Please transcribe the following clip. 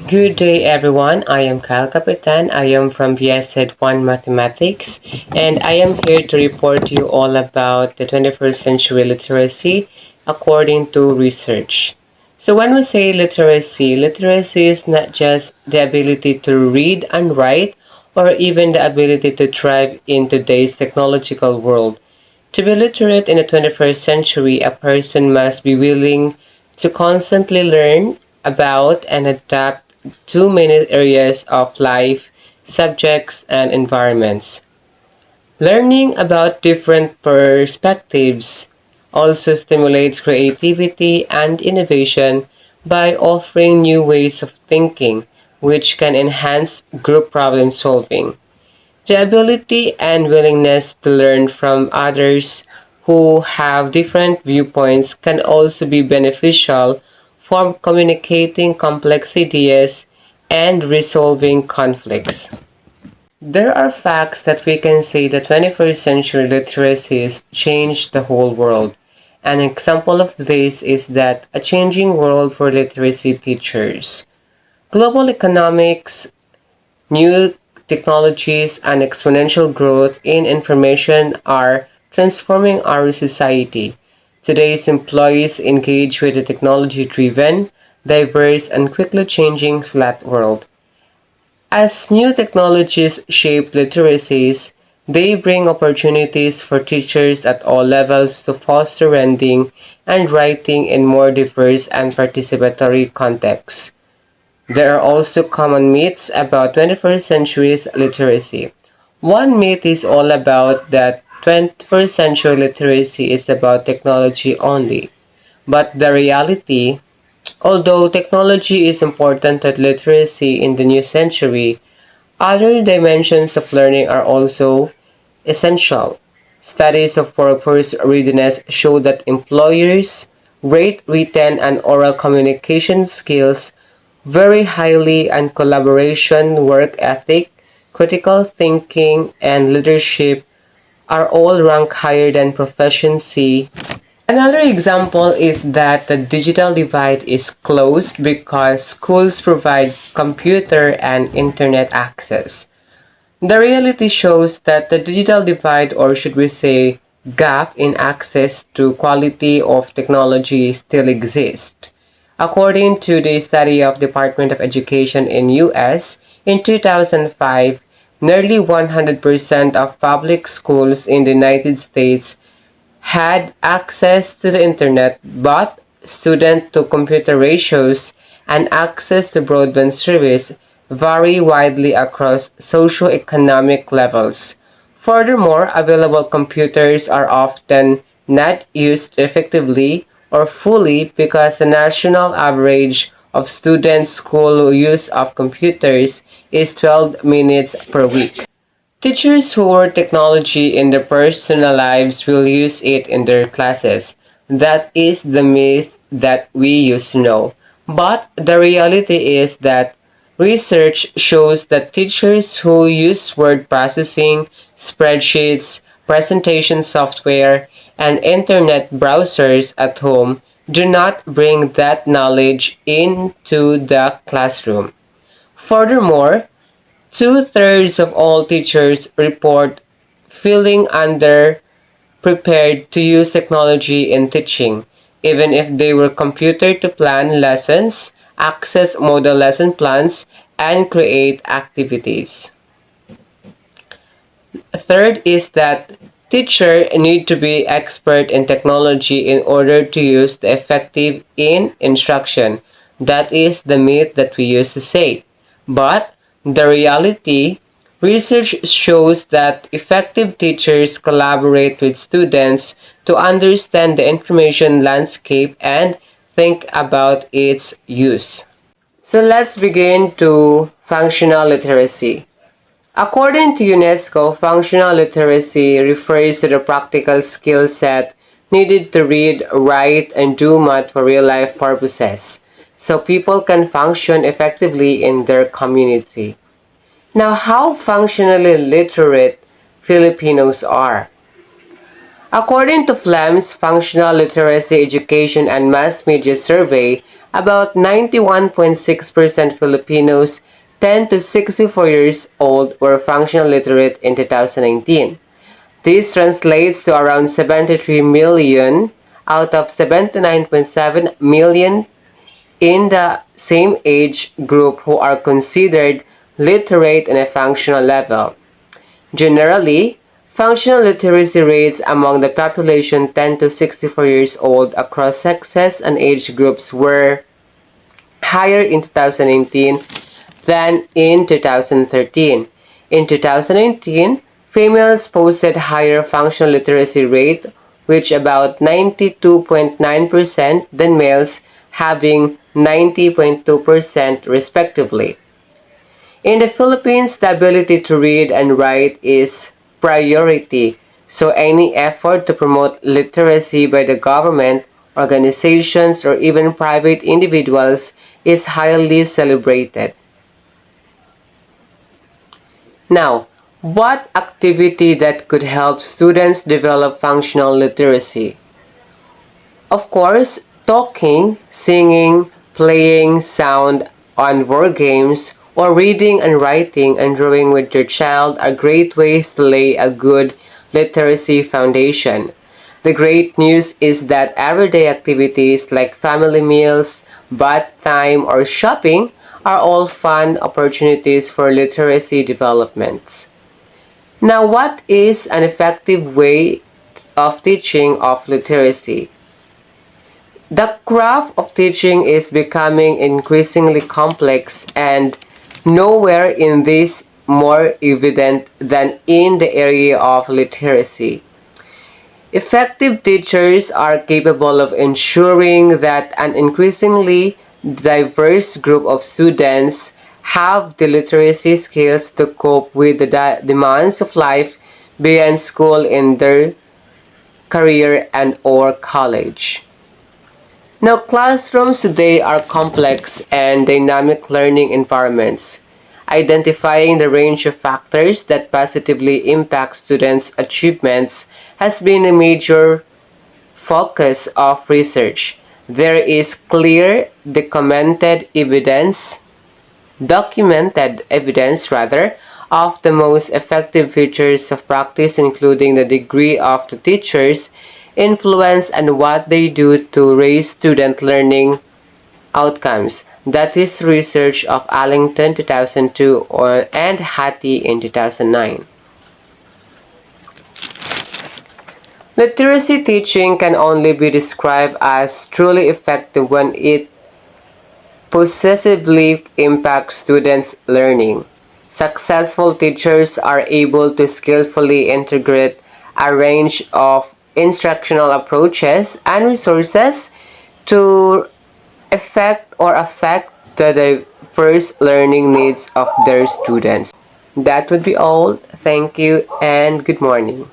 Good day, everyone. I am Kyle Capitan. I am from VSED 1 Mathematics, and I am here to report to you all about the 21st century literacy according to research. So, when we say literacy, literacy is not just the ability to read and write or even the ability to thrive in today's technological world. To be literate in the 21st century, a person must be willing to constantly learn about and adapt to many areas of life, subjects, and environments. Learning about different perspectives also stimulates creativity and innovation by offering new ways of thinking, which can enhance group problem solving. The ability and willingness to learn from others who have different viewpoints can also be beneficial for communicating complex ideas and resolving conflicts. There are facts that we can say the 21st century literacy has changed the whole world. An example of this is that a changing world for literacy teachers. Global economics, new technologies and exponential growth in information are transforming our society. Today's employees engage with a technology driven, diverse, and quickly changing flat world. As new technologies shape literacies, they bring opportunities for teachers at all levels to foster reading and writing in more diverse and participatory contexts. There are also common myths about 21st century's literacy. One myth is all about that 21st century literacy is about technology only. But the reality, although technology is important to literacy in the new century, other dimensions of learning are also essential. Studies of workforce readiness show that employers rate written and oral communication skills very highly, and collaboration, work ethic, critical thinking, and leadership are all ranked higher than proficiency. Another example is that the digital divide is closed because schools provide computer and internet access. The reality shows that the digital divide, or should we say, gap in access to quality of technology still exists. According to the study of Department of Education in US, in 2005, nearly 100% of public schools in the United States had access to the internet, but student to computer ratios and access to broadband service vary widely across socioeconomic levels. Furthermore, available computers are often not used effectively or fully because the national average of students' school use of computers is 12 minutes per week. Teachers who work technology in their personal lives will use it in their classes. That is the myth that we used to know. But the reality is that research shows that teachers who use word processing, spreadsheets, presentation software, and internet browsers at home do not bring that knowledge into the classroom. Furthermore, two-thirds of all teachers report feeling underprepared to use technology in teaching, even if they were computer to plan lessons, access model lesson plans, and create activities. Third is that teachers need to be expert in technology in order to use the effective in instruction. That is the myth that we used to say. But the reality, research shows that effective teachers collaborate with students to understand the information landscape and think about its use. So let's begin to functional literacy. According to UNESCO, functional literacy refers to the practical skill set needed to read, write, and do math for real-life purposes, so people can function effectively in their community. Now, how functionally literate Filipinos are? According to FLEM's Functional Literacy Education and Mass Media Survey, About 91.6% Filipinos 10 to 64 years old were functional literate in 2019. This translates to around 73 million out of 79.7 million in the same age group who are considered literate on a functional level. Generally, functional literacy rates among the population 10 to 64 years old across sexes and age groups were higher in 2018 than in 2013. In 2019, females posted higher functional literacy rate, which about 92.9% than males, having 90.2% respectively. In the Philippines, the ability to read and write is priority, so any effort to promote literacy by the government, organizations, or even private individuals is highly celebrated. Now, what activity that could help students develop functional literacy? Of course, talking, singing, playing sound on word games, or reading and writing and drawing with your child are great ways to lay a good literacy foundation. The great news is that everyday activities like family meals, bath time, or shopping are all fun opportunities for literacy development. Now, what is an effective way of teaching of literacy? The craft of teaching is becoming increasingly complex, and nowhere in this more evident than in the area of literacy. Effective teachers are capable of ensuring that an increasingly diverse group of students have the literacy skills to cope with the demands of life beyond school in their career and or college. Now, classrooms today are complex and dynamic learning environments. Identifying the range of factors that positively impact students' achievements has been a major focus of research. There is clear documented evidence rather, of the most effective features of practice, including the degree of the teacher's influence and what they do to raise student learning outcomes. That is research of Allington 2002 and Hattie in 2009. Literacy teaching can only be described as truly effective when it positively impacts students' learning. Successful teachers are able to skillfully integrate a range of instructional approaches and resources to affect the diverse learning needs of their students. That would be all. Thank you and good morning.